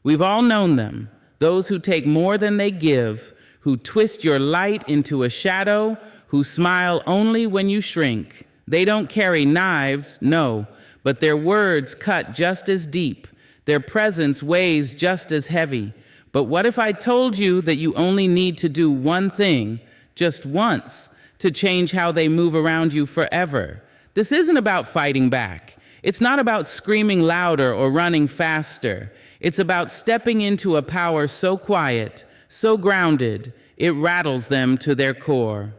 We've all known them, those who take more than they give, who twist your light into a shadow, who smile only when you shrink. They don't carry knives, no, but their words cut just as deep. Their presence weighs just as heavy. But what if I told you that you only need to do one thing, just once, to change how they move around you forever? This isn't about fighting back. It's not about screaming louder or running faster. It's about stepping into a power so quiet, so grounded, it rattles them to their core.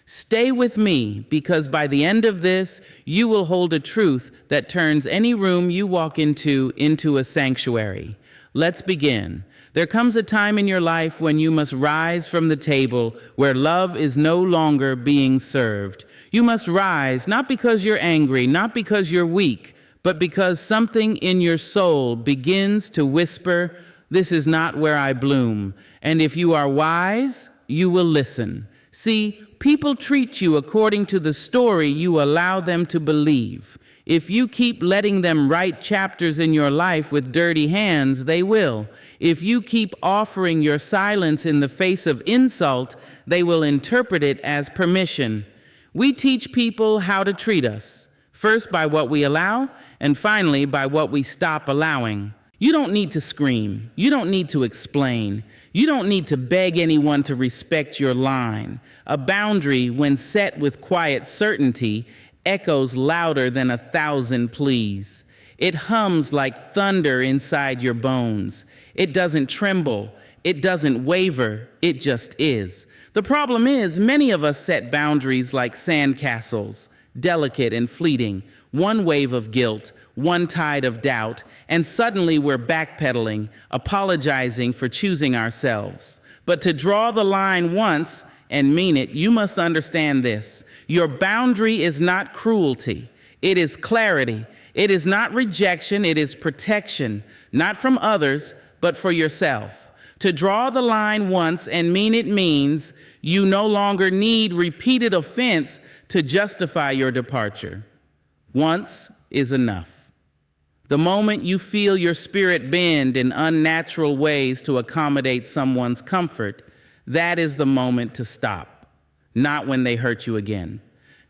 Stay with me, because by the end of this, you will hold a truth that turns any room you walk into a sanctuary. Let's begin. There comes a time in your life when you must rise from the table where love is no longer being served. You must rise, not because you're angry, not because you're weak, but because something in your soul begins to whisper, "This is not where I bloom." And if you are wise, you will listen. See, people treat you according to the story you allow them to believe. If you keep letting them write chapters in your life with dirty hands, they will. If you keep offering your silence in the face of insult, they will interpret it as permission. We teach people how to treat us, first by what we allow, and finally by what we stop allowing. You don't need to scream. You don't need to explain. You don't need to beg anyone to respect your line. A boundary, when set with quiet certainty, echoes louder than 1,000 pleas. It hums like thunder inside your bones. It doesn't tremble. It doesn't waver. It just is. The problem is, many of us set boundaries like sandcastles, delicate and fleeting, one wave of guilt, one tide of doubt, and suddenly we're backpedaling, apologizing for choosing ourselves. But to draw the line once and mean it, you must understand this. Your boundary is not cruelty. It is clarity. It is not rejection. It is protection, not from others, but for yourself. To draw the line once and mean it means you no longer need repeated offense to justify your departure. Once is enough. The moment you feel your spirit bend in unnatural ways to accommodate someone's comfort, that is the moment to stop. Not when they hurt you again.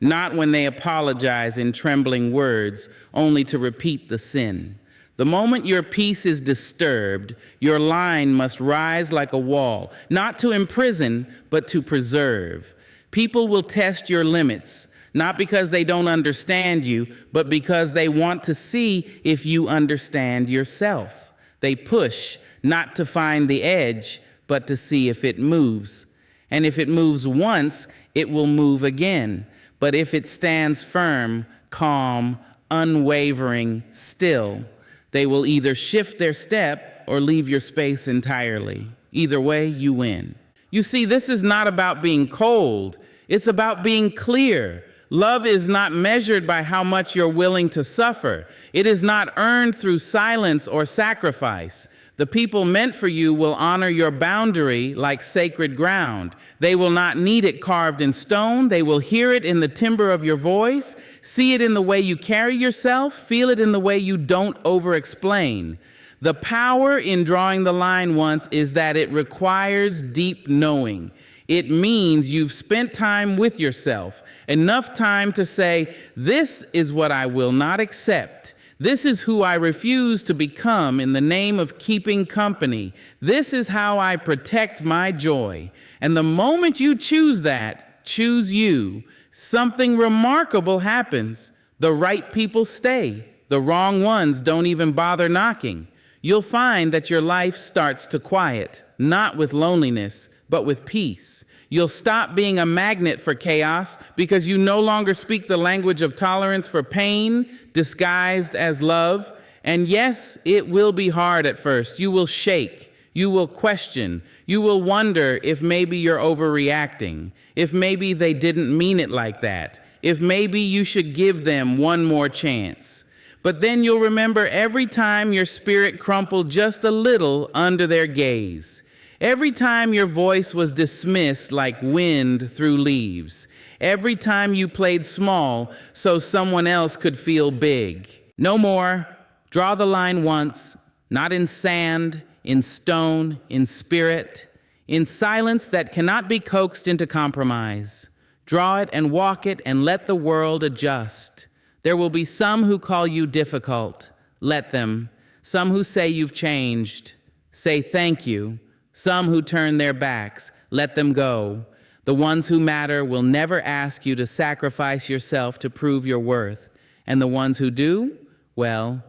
Not when they apologize in trembling words, only to repeat the sin. The moment your peace is disturbed, your line must rise like a wall, not to imprison, but to preserve. People will test your limits, not because they don't understand you, but because they want to see if you understand yourself. They push, not to find the edge, but to see if it moves. And if it moves once, it will move again. But if it stands firm, calm, unwavering, still, they will either shift their step or leave your space entirely. Either way, you win. You see, this is not about being cold. It's about being clear. Love is not measured by how much you're willing to suffer. It is not earned through silence or sacrifice. The people meant for you will honor your boundary like sacred ground. They will not need it carved in stone. They will hear it in the timbre of your voice, see it in the way you carry yourself, feel it in the way you don't over-explain. The power in drawing the line once is that it requires deep knowing. It means you've spent time with yourself, enough time to say, this is what I will not accept. This is who I refuse to become in the name of keeping company. This is how I protect my joy. And the moment you choose that, choose you, something remarkable happens. The right people stay. The wrong ones don't even bother knocking. You'll find that your life starts to quiet, not with loneliness, but with peace. You'll stop being a magnet for chaos because you no longer speak the language of tolerance for pain disguised as love. And yes, it will be hard at first. You will shake. You will question. You will wonder if maybe you're overreacting, if maybe they didn't mean it like that, if maybe you should give them one more chance. But then you'll remember every time your spirit crumpled just a little under their gaze. Every time your voice was dismissed like wind through leaves. Every time you played small so someone else could feel big. No more. Draw the line once, not in sand, in stone, in spirit, in silence that cannot be coaxed into compromise. Draw it and walk it and let the world adjust. There will be some who call you difficult. Let them. Some who say you've changed. Say thank you. Some who turn their backs. Let them go. The ones who matter will never ask you to sacrifice yourself to prove your worth. And the ones who do, well,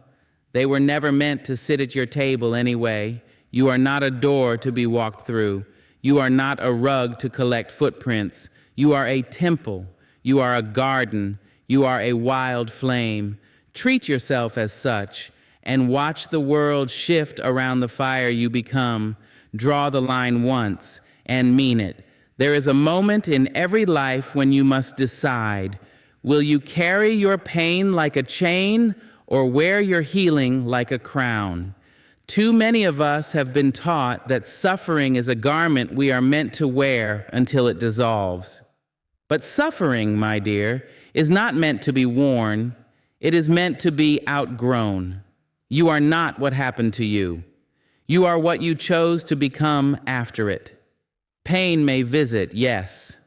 they were never meant to sit at your table anyway. You are not a door to be walked through. You are not a rug to collect footprints. You are a temple. You are a garden. You are a wild flame. Treat yourself as such and watch the world shift around the fire you become. Draw the line once and mean it. There is a moment in every life when you must decide, will you carry your pain like a chain or wear your healing like a crown? Too many of us have been taught that suffering is a garment we are meant to wear until it dissolves. But suffering, my dear, is not meant to be worn. It is meant to be outgrown. You are not what happened to you. You are what you chose to become after it. Pain may visit, yes.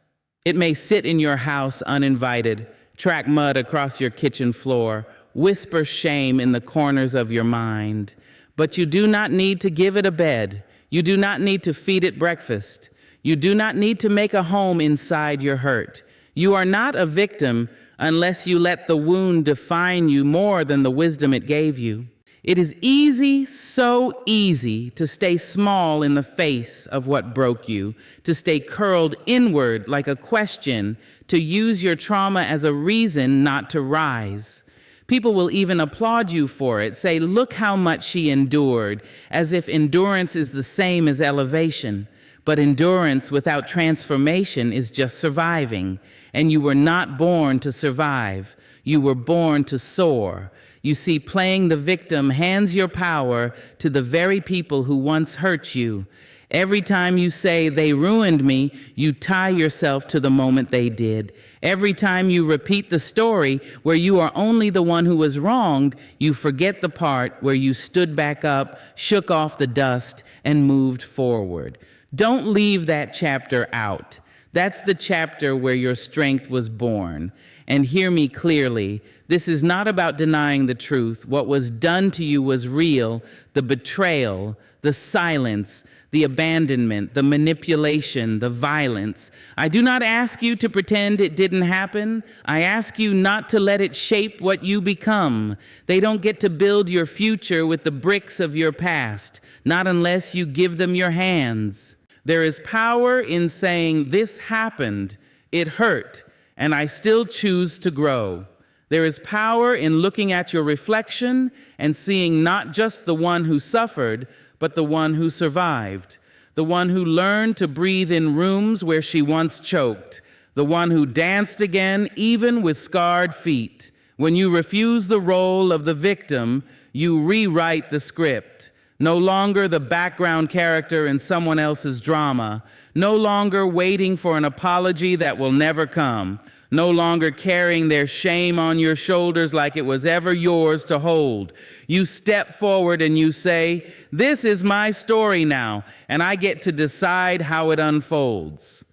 It may sit in your house uninvited, track mud across your kitchen floor, whisper shame in the corners of your mind. But you do not need to give it a bed. You do not need to feed it breakfast. You do not need to make a home inside your hurt. You are not a victim unless you let the wound define you more than the wisdom it gave you. It is easy, so easy, to stay small in the face of what broke you, to stay curled inward like a question, to use your trauma as a reason not to rise. People will even applaud you for it, say, look how much she endured, as if endurance is the same as elevation. But endurance without transformation is just surviving, and you were not born to survive. You were born to soar. You see, playing the victim hands your power to the very people who once hurt you. Every time you say, they ruined me, you tie yourself to the moment they did. Every time you repeat the story where you are only the one who was wronged, you forget the part where you stood back up, shook off the dust, and moved forward. Don't leave that chapter out. That's the chapter where your strength was born. And hear me clearly, this is not about denying the truth. What was done to you was real. The betrayal, the silence, the abandonment, the manipulation, the violence. I do not ask you to pretend it didn't happen. I ask you not to let it shape what you become. They don't get to build your future with the bricks of your past, not unless you give them your hands. There is power in saying, this happened, it hurt, and I still choose to grow. There is power in looking at your reflection and seeing not just the one who suffered, but the one who survived, the one who learned to breathe in rooms where she once choked, the one who danced again even with scarred feet. When you refuse the role of the victim, you rewrite the script. No longer the background character in someone else's drama, no longer waiting for an apology that will never come, no longer carrying their shame on your shoulders like it was ever yours to hold. You step forward and you say, this is my story now, and I get to decide how it unfolds.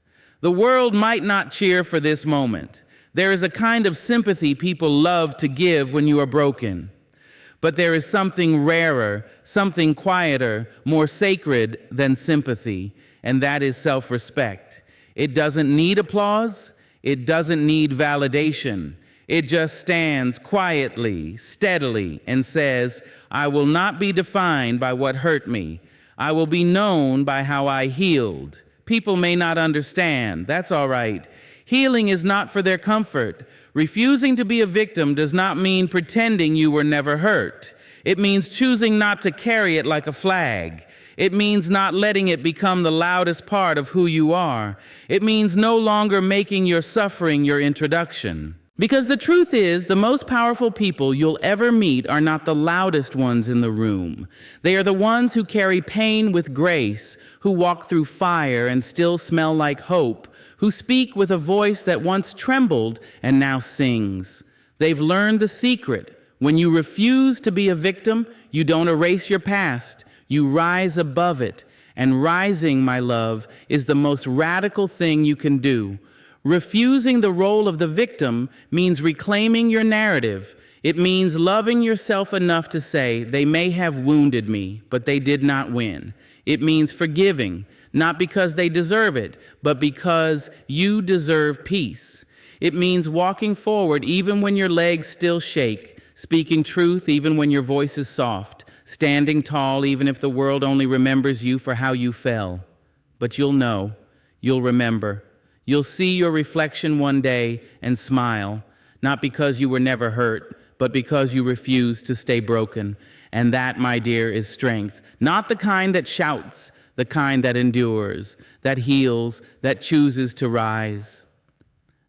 The world might not cheer for this moment. There is a kind of sympathy people love to give when you are broken. But there is something rarer, something quieter, more sacred than sympathy, and that is self-respect. It doesn't need applause. It doesn't need validation. It just stands quietly, steadily, and says, I will not be defined by what hurt me. I will be known by how I healed. People may not understand. That's all right. Healing is not for their comfort. Refusing to be a victim does not mean pretending you were never hurt. It means choosing not to carry it like a flag. It means not letting it become the loudest part of who you are. It means no longer making your suffering your introduction. Because the truth is, the most powerful people you'll ever meet are not the loudest ones in the room. They are the ones who carry pain with grace, who walk through fire and still smell like hope, who speak with a voice that once trembled and now sings. They've learned the secret. When you refuse to be a victim, you don't erase your past, you rise above it. And rising, my love, is the most radical thing you can do. Refusing the role of the victim means reclaiming your narrative. It means loving yourself enough to say, they may have wounded me, but they did not win. It means forgiving, not because they deserve it, but because you deserve peace. It means walking forward even when your legs still shake, speaking truth even when your voice is soft, standing tall even if the world only remembers you for how you fell. But you'll know, you'll remember. You'll see your reflection one day and smile, not because you were never hurt, but because you refused to stay broken. And that, my dear, is strength. Not the kind that shouts, the kind that endures, that heals, that chooses to rise.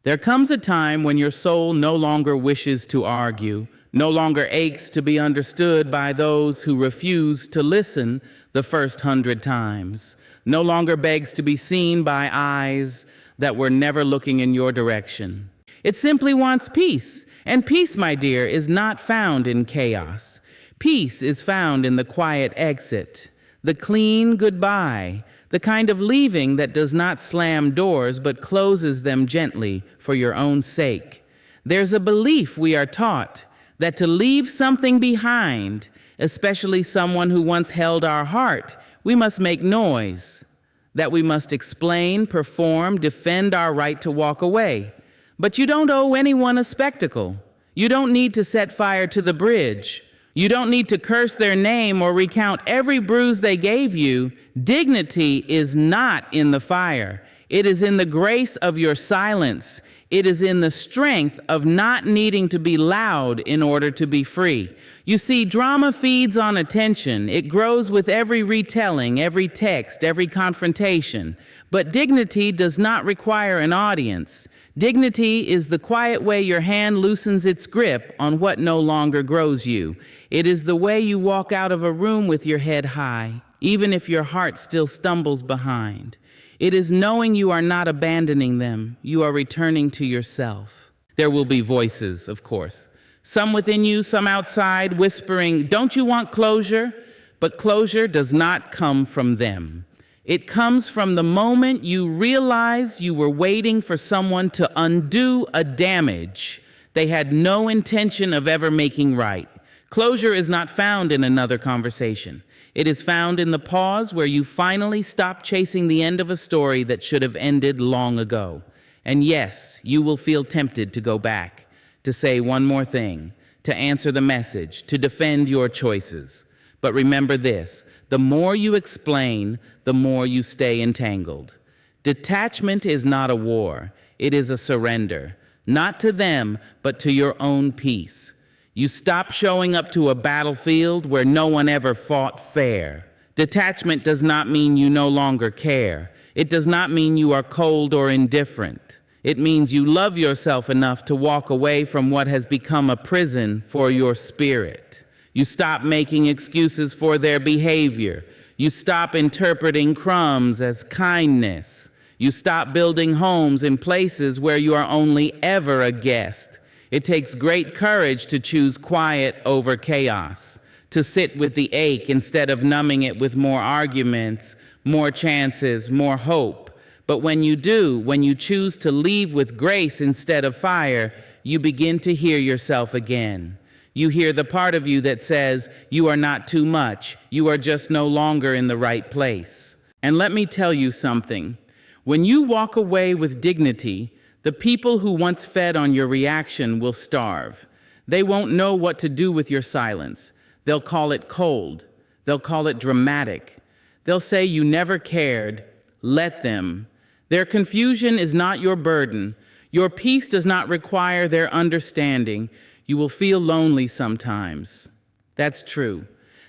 There comes a time when your soul no longer wishes to argue, no longer aches to be understood by those who refuse to listen the first 100 times, no longer begs to be seen by eyes that were never looking in your direction. It simply wants peace, and peace, my dear, is not found in chaos. Peace is found in the quiet exit, the clean goodbye, the kind of leaving that does not slam doors but closes them gently for your own sake. There's a belief we are taught that to leave something behind, especially someone who once held our heart, we must make noise, that we must explain, perform, defend our right to walk away. But you don't owe anyone a spectacle. You don't need to set fire to the bridge. You don't need to curse their name or recount every bruise they gave you. Dignity is not in the fire. It is in the grace of your silence. It is in the strength of not needing to be loud in order to be free. You see, drama feeds on attention. It grows with every retelling, every text, every confrontation. But dignity does not require an audience. Dignity is the quiet way your hand loosens its grip on what no longer grows you. It is the way you walk out of a room with your head high, even if your heart still stumbles behind. It is knowing you are not abandoning them. You are returning to yourself. There will be voices, of course. Some within you, some outside, whispering, "Don't you want closure?" But closure does not come from them. It comes from the moment you realize you were waiting for someone to undo a damage they had no intention of ever making right. Closure is not found in another conversation. It is found in the pause where you finally stop chasing the end of a story that should have ended long ago. And yes, you will feel tempted to go back, to say one more thing, to answer the message, to defend your choices. But remember this, the more you explain, the more you stay entangled. Detachment is not a war, it is a surrender, not to them, but to your own peace. You stop showing up to a battlefield where no one ever fought fair. Detachment does not mean you no longer care. It does not mean you are cold or indifferent. It means you love yourself enough to walk away from what has become a prison for your spirit. You stop making excuses for their behavior. You stop interpreting crumbs as kindness. You stop building homes in places where you are only ever a guest. It takes great courage to choose quiet over chaos, to sit with the ache instead of numbing it with more arguments, more chances, more hope. But when you do, when you choose to leave with grace instead of fire, you begin to hear yourself again. You hear the part of you that says, you are not too much, you are just no longer in the right place. And let me tell you something. When you walk away with dignity, the people who once fed on your reaction will starve. They won't know what to do with your silence. They'll call it cold. They'll call it dramatic. They'll say you never cared. Let them. Their confusion is not your burden. Your peace does not require their understanding. You will feel lonely sometimes. That's true.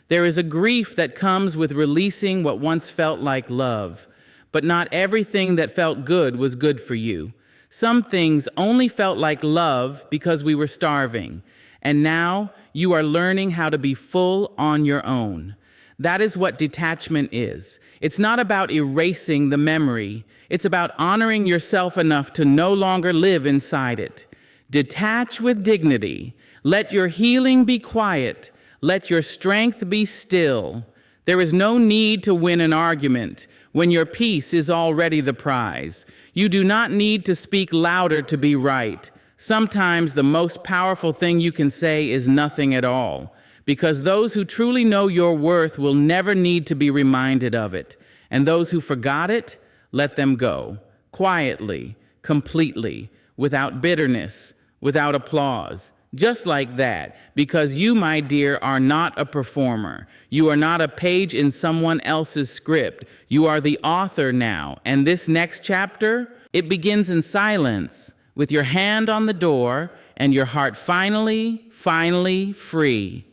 There is a grief that comes with releasing what once felt like love. But not everything that felt good was good for you. Some things only felt like love because we were starving. And now you are learning how to be full on your own. That is what detachment is. It's not about erasing the memory. It's about honoring yourself enough to no longer live inside it. Detach with dignity. Let your healing be quiet. Let your strength be still. There is no need to win an argument when your peace is already the prize. You do not need to speak louder to be right. Sometimes the most powerful thing you can say is nothing at all, because those who truly know your worth will never need to be reminded of it. And those who forgot it, let them go, quietly, completely, without bitterness, without applause. Just like that, because you, my dear, are not a performer. You are not a page in someone else's script. You are the author now. And this next chapter, it begins in silence, with your hand on the door and your heart finally free.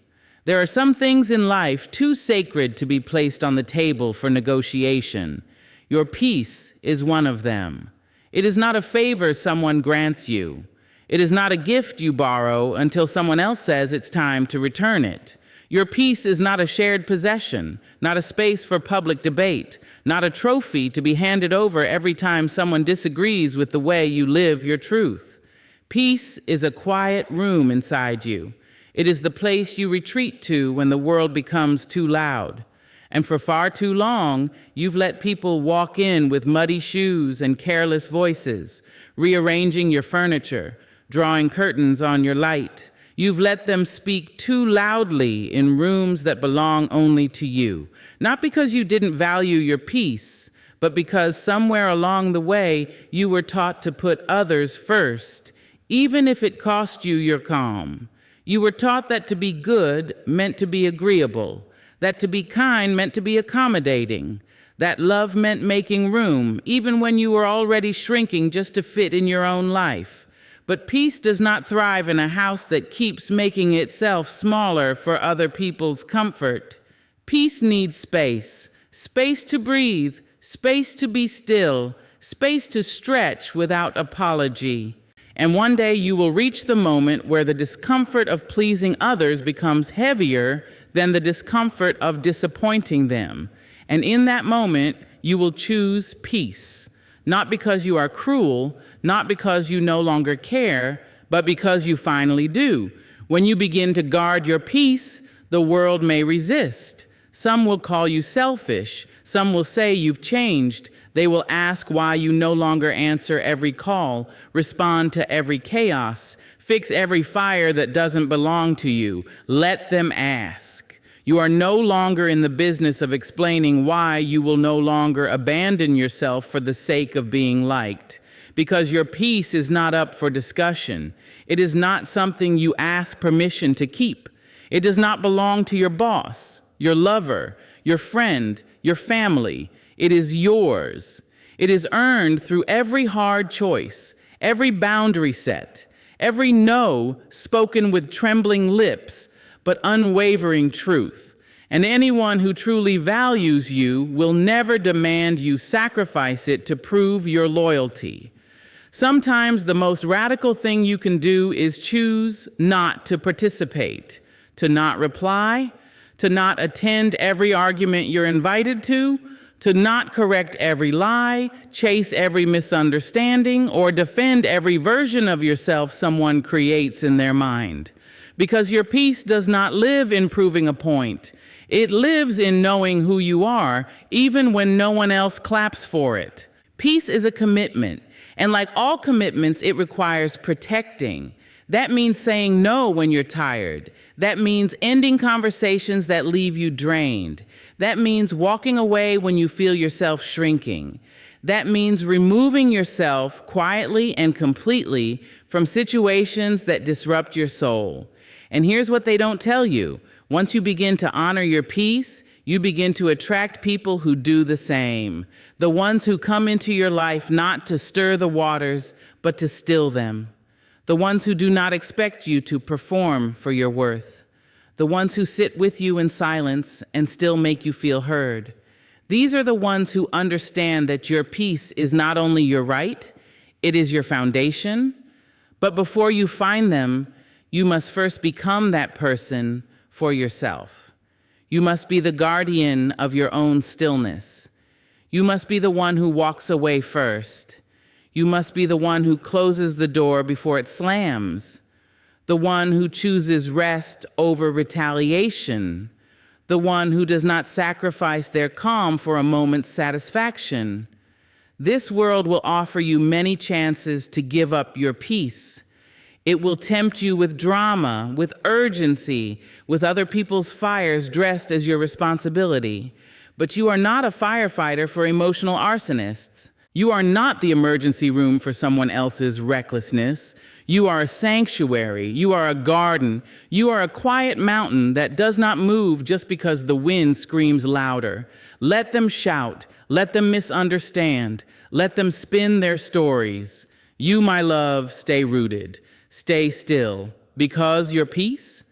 There are some things in life too sacred to be placed on the table for negotiation. Your peace is one of them. It is not a favor someone grants you. It is not a gift you borrow until someone else says it's time to return it. Your peace is not a shared possession, not a space for public debate, not a trophy to be handed over every time someone disagrees with the way you live your truth. Peace is a quiet room inside you. It is the place you retreat to when the world becomes too loud. And for far too long, you've let people walk in with muddy shoes and careless voices, rearranging your furniture, drawing curtains on your light. You've let them speak too loudly in rooms that belong only to you, not because you didn't value your peace, but because somewhere along the way you were taught to put others first, even if it cost you your calm. You were taught that to be good meant to be agreeable, that to be kind meant to be accommodating, that love meant making room, even when you were already shrinking just to fit in your own life. But peace does not thrive in a house that keeps making itself smaller for other people's comfort. Peace needs space, space to breathe, space to be still, space to stretch without apology. And one day you will reach the moment where the discomfort of pleasing others becomes heavier than the discomfort of disappointing them. And in that moment, you will choose peace. Not because you are cruel, not because you no longer care, but because you finally do. When you begin to guard your peace, the world may resist. Some will call you selfish. Some will say you've changed. They will ask why you no longer answer every call, respond to every chaos, fix every fire that doesn't belong to you. Let them ask. You are no longer in the business of explaining why you will no longer abandon yourself for the sake of being liked, because your peace is not up for discussion. It is not something you ask permission to keep. It does not belong to your boss, your lover, your friend, your family. It is yours. It is earned through every hard choice, every boundary set, every no spoken with trembling lips, but unwavering truth. And anyone who truly values you will never demand you sacrifice it to prove your loyalty. Sometimes the most radical thing you can do is choose not to participate, to not reply, to not attend every argument you're invited to not correct every lie, chase every misunderstanding, or defend every version of yourself someone creates in their mind. Because your peace does not live in proving a point. It lives in knowing who you are, even when no one else claps for it. Peace is a commitment, and like all commitments, it requires protecting. That means saying no when you're tired. That means ending conversations that leave you drained. That means walking away when you feel yourself shrinking. That means removing yourself quietly and completely from situations that disrupt your soul. And here's what they don't tell you. Once you begin to honor your peace, you begin to attract people who do the same. The ones who come into your life not to stir the waters, but to still them. The ones who do not expect you to perform for your worth. The ones who sit with you in silence and still make you feel heard. These are the ones who understand that your peace is not only your right, it is your foundation. But before you find them, you must first become that person for yourself. You must be the guardian of your own stillness. You must be the one who walks away first. You must be the one who closes the door before it slams, the one who chooses rest over retaliation, the one who does not sacrifice their calm for a moment's satisfaction. This world will offer you many chances to give up your peace. It will tempt you with drama, with urgency, with other people's fires dressed as your responsibility. But you are not a firefighter for emotional arsonists. You are not the emergency room for someone else's recklessness. You are a sanctuary. You are a garden. You are a quiet mountain that does not move just because the wind screams louder. Let them shout. Let them misunderstand. Let them spin their stories. You, my love, stay rooted. Stay still. Because your peace,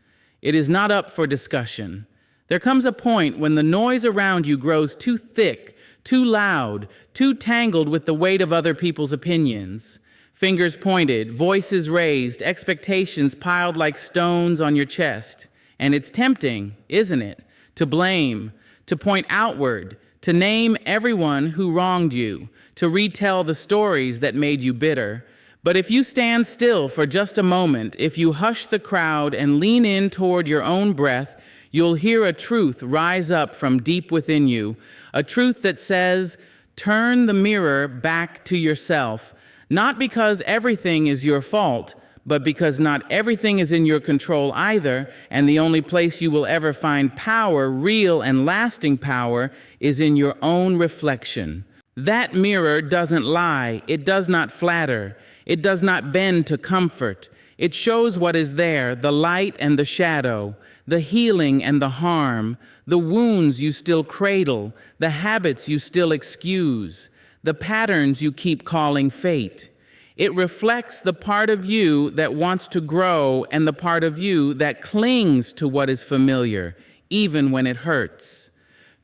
it is not up for discussion. There comes a point when the noise around you grows too thick, too loud, too tangled with the weight of other people's opinions. Fingers pointed, voices raised, expectations piled like stones on your chest. And it's tempting, isn't it, to blame, to point outward, to name everyone who wronged you, to retell the stories that made you bitter. But if you stand still for just a moment, if you hush the crowd and lean in toward your own breath, you'll hear a truth rise up from deep within you, a truth that says, turn the mirror back to yourself, not because everything is your fault, but because not everything is in your control either, and the only place you will ever find power, real and lasting power, is in your own reflection. That mirror doesn't lie, it does not flatter, it does not bend to comfort. It shows what is there, the light and the shadow, the healing and the harm, the wounds you still cradle, the habits you still excuse, the patterns you keep calling fate. It reflects the part of you that wants to grow and the part of you that clings to what is familiar, even when it hurts.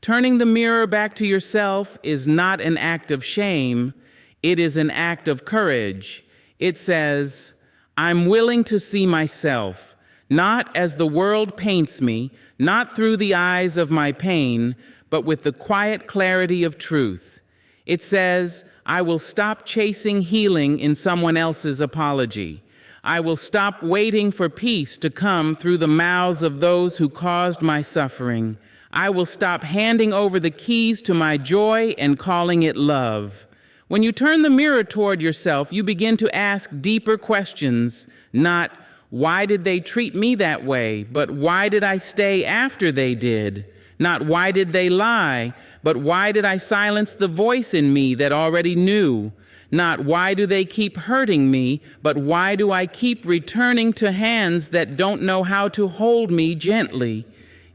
Turning the mirror back to yourself is not an act of shame, it is an act of courage. It says, I'm willing to see myself, not as the world paints me, not through the eyes of my pain, but with the quiet clarity of truth. It says, I will stop chasing healing in someone else's apology. I will stop waiting for peace to come through the mouths of those who caused my suffering. I will stop handing over the keys to my joy and calling it love. When you turn the mirror toward yourself, you begin to ask deeper questions, not, why did they treat me that way, but why did I stay after they did? Not why did they lie, but why did I silence the voice in me that already knew? Not why do they keep hurting me, but why do I keep returning to hands that don't know how to hold me gently?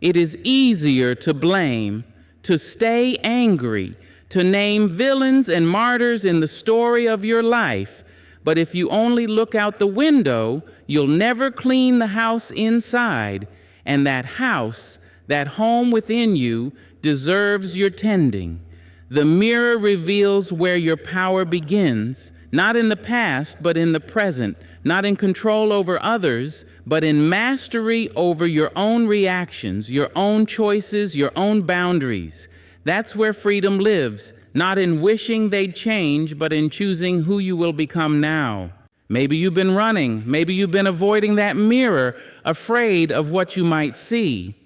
It is easier to blame, to stay angry, to name villains and martyrs in the story of your life. But if you only look out the window, you'll never clean the house inside. And that house, that home within you, deserves your tending. The mirror reveals where your power begins, not in the past, but in the present, not in control over others, but in mastery over your own reactions, your own choices, your own boundaries. That's where freedom lives, not in wishing they'd change, but in choosing who you will become now. Maybe you've been running, maybe you've been avoiding that mirror, afraid of what you might see.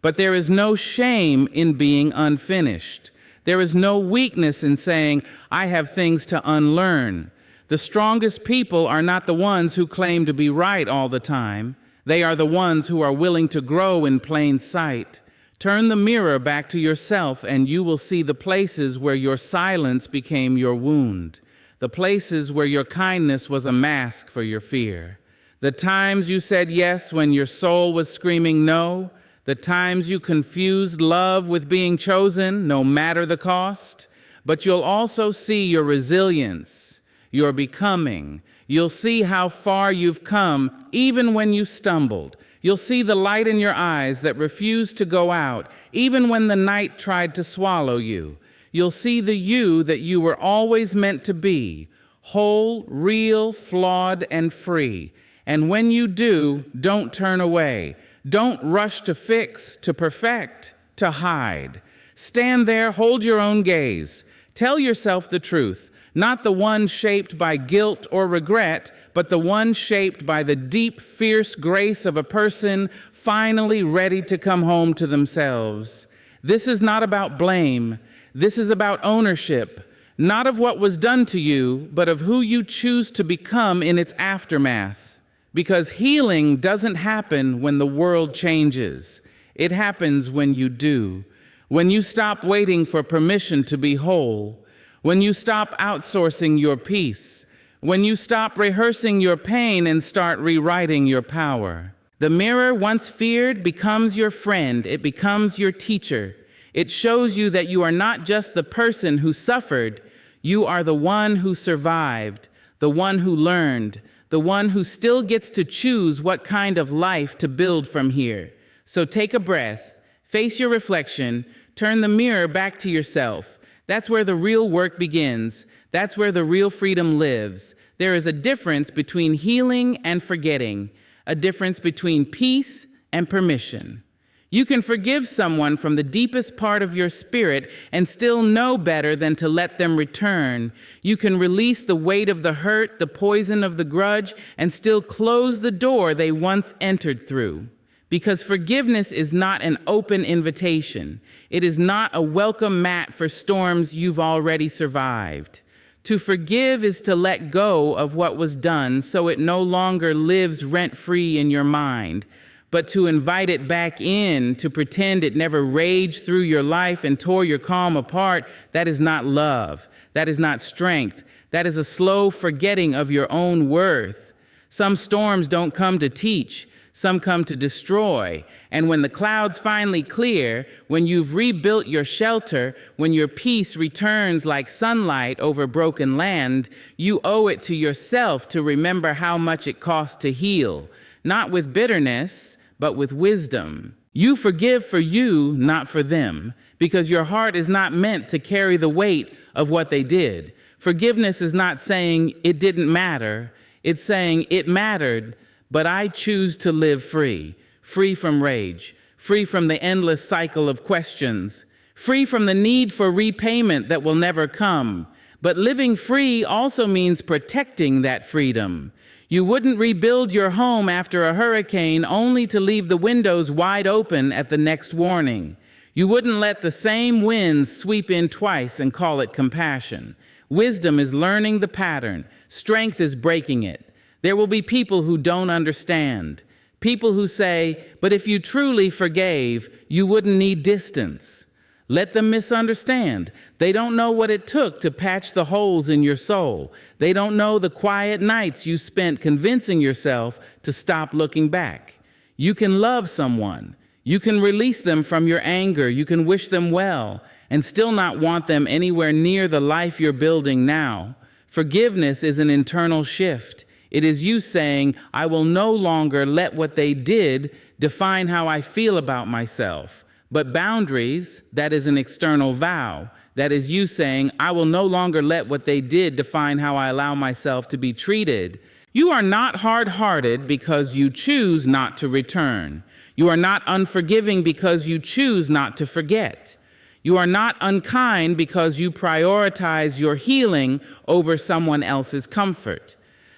But there is no shame in being unfinished. There is no weakness in saying, I have things to unlearn. The strongest people are not the ones who claim to be right all the time. They are the ones who are willing to grow in plain sight. Turn the mirror back to yourself and you will see the places where your silence became your wound, the places where your kindness was a mask for your fear, the times you said yes when your soul was screaming no, the times you confused love with being chosen, no matter the cost. But you'll also see your resilience, your becoming. You'll see how far you've come, even when you stumbled. You'll see the light in your eyes that refused to go out, even when the night tried to swallow you. You'll see the you that you were always meant to be, whole, real, flawed, and free. And when you do, don't turn away. Don't rush to fix, to perfect, to hide. Stand there, hold your own gaze. Tell yourself the truth. Not the one shaped by guilt or regret, but the one shaped by the deep, fierce grace of a person finally ready to come home to themselves. This is not about blame. This is about ownership, not of what was done to you, but of who you choose to become in its aftermath. Because healing doesn't happen when the world changes. It happens when you do. When you stop waiting for permission to be whole. When you stop outsourcing your peace. When you stop rehearsing your pain and start rewriting your power. The mirror, once feared, becomes your friend. It becomes your teacher. It shows you that you are not just the person who suffered. You are the one who survived, the one who learned, the one who still gets to choose what kind of life to build from here. So take a breath, face your reflection, turn the mirror back to yourself. That's where the real work begins. That's where the real freedom lives. There is a difference between healing and forgetting, a difference between peace and permission. You can forgive someone from the deepest part of your spirit and still know better than to let them return. You can release the weight of the hurt, the poison of the grudge, and still close the door they once entered through. Because forgiveness is not an open invitation. It is not a welcome mat for storms you've already survived. To forgive is to let go of what was done so it no longer lives rent-free in your mind. But to invite it back in, to pretend it never raged through your life and tore your calm apart, that is not love. That is not strength. That is a slow forgetting of your own worth. Some storms don't come to teach. Some come to destroy. And when the clouds finally clear, when you've rebuilt your shelter, when your peace returns like sunlight over broken land, you owe it to yourself to remember how much it costs to heal. Not with bitterness, but with wisdom. You forgive for you, not for them, because your heart is not meant to carry the weight of what they did. Forgiveness is not saying it didn't matter. It's saying it mattered, but I choose to live free, free from rage, free from the endless cycle of questions, free from the need for repayment that will never come. But living free also means protecting that freedom. You wouldn't rebuild your home after a hurricane only to leave the windows wide open at the next warning. You wouldn't let the same winds sweep in twice and call it compassion. Wisdom is learning the pattern. Strength is breaking it. There will be people who don't understand. People who say, but if you truly forgave, you wouldn't need distance. Let them misunderstand. They don't know what it took to patch the holes in your soul. They don't know the quiet nights you spent convincing yourself to stop looking back. You can love someone. You can release them from your anger. You can wish them well and still not want them anywhere near the life you're building now. Forgiveness is an internal shift. It is you saying, I will no longer let what they did define how I feel about myself. But boundaries, that is an external vow. That is you saying, I will no longer let what they did define how I allow myself to be treated. You are not hard-hearted because you choose not to return. You are not unforgiving because you choose not to forget. You are not unkind because you prioritize your healing over someone else's comfort.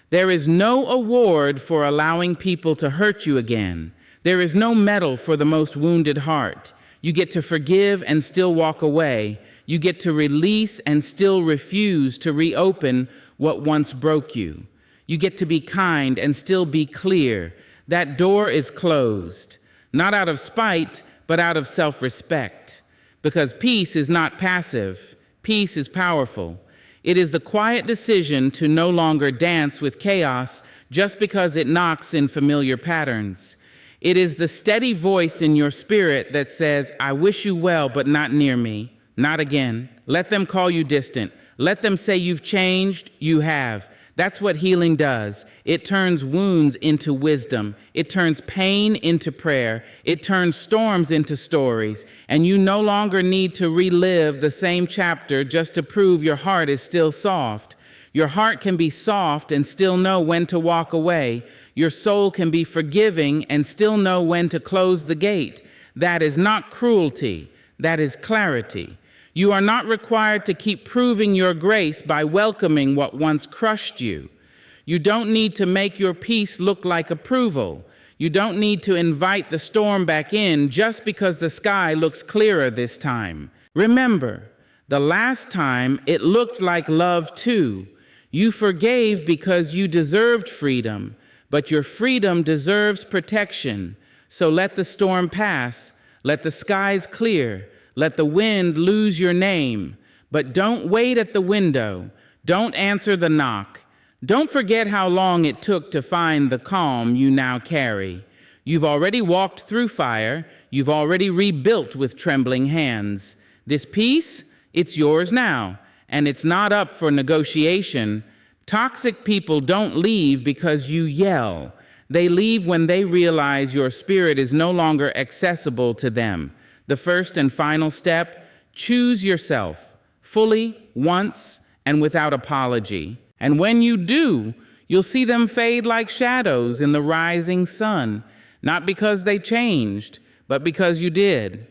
There is no award for allowing people to hurt you again. There is no medal for the most wounded heart. You get to forgive and still walk away. You get to release and still refuse to reopen what once broke you. You get to be kind and still be clear. That door is closed, not out of spite, but out of self-respect. Because peace is not passive. Peace is powerful. It is the quiet decision to no longer dance with chaos just because it knocks in familiar patterns. It is the steady voice in your spirit that says, I wish you well, but not near me, not again. Let them call you distant. Let them say you've changed, you have. That's what healing does. It turns wounds into wisdom. It turns pain into prayer. It turns storms into stories. And you no longer need to relive the same chapter just to prove your heart is still soft. Your heart can be soft and still know when to walk away. Your soul can be forgiving and still know when to close the gate. That is not cruelty. That is clarity. You are not required to keep proving your grace by welcoming what once crushed you. You don't need to make your peace look like approval. You don't need to invite the storm back in just because the sky looks clearer this time. Remember, the last time it looked like love too. You forgave because you deserved freedom, but your freedom deserves protection. So let the storm pass, let the skies clear, let the wind lose your name. But don't wait at the window. Don't answer the knock. Don't forget how long it took to find the calm you now carry. You've already walked through fire. You've already rebuilt with trembling hands. This peace, it's yours now, and it's not up for negotiation. Toxic people don't leave because you yell. They leave when they realize your spirit is no longer accessible to them. The first and final step, choose yourself, fully, once, and without apology. And when you do, you'll see them fade like shadows in the rising sun, not because they changed, but because you did.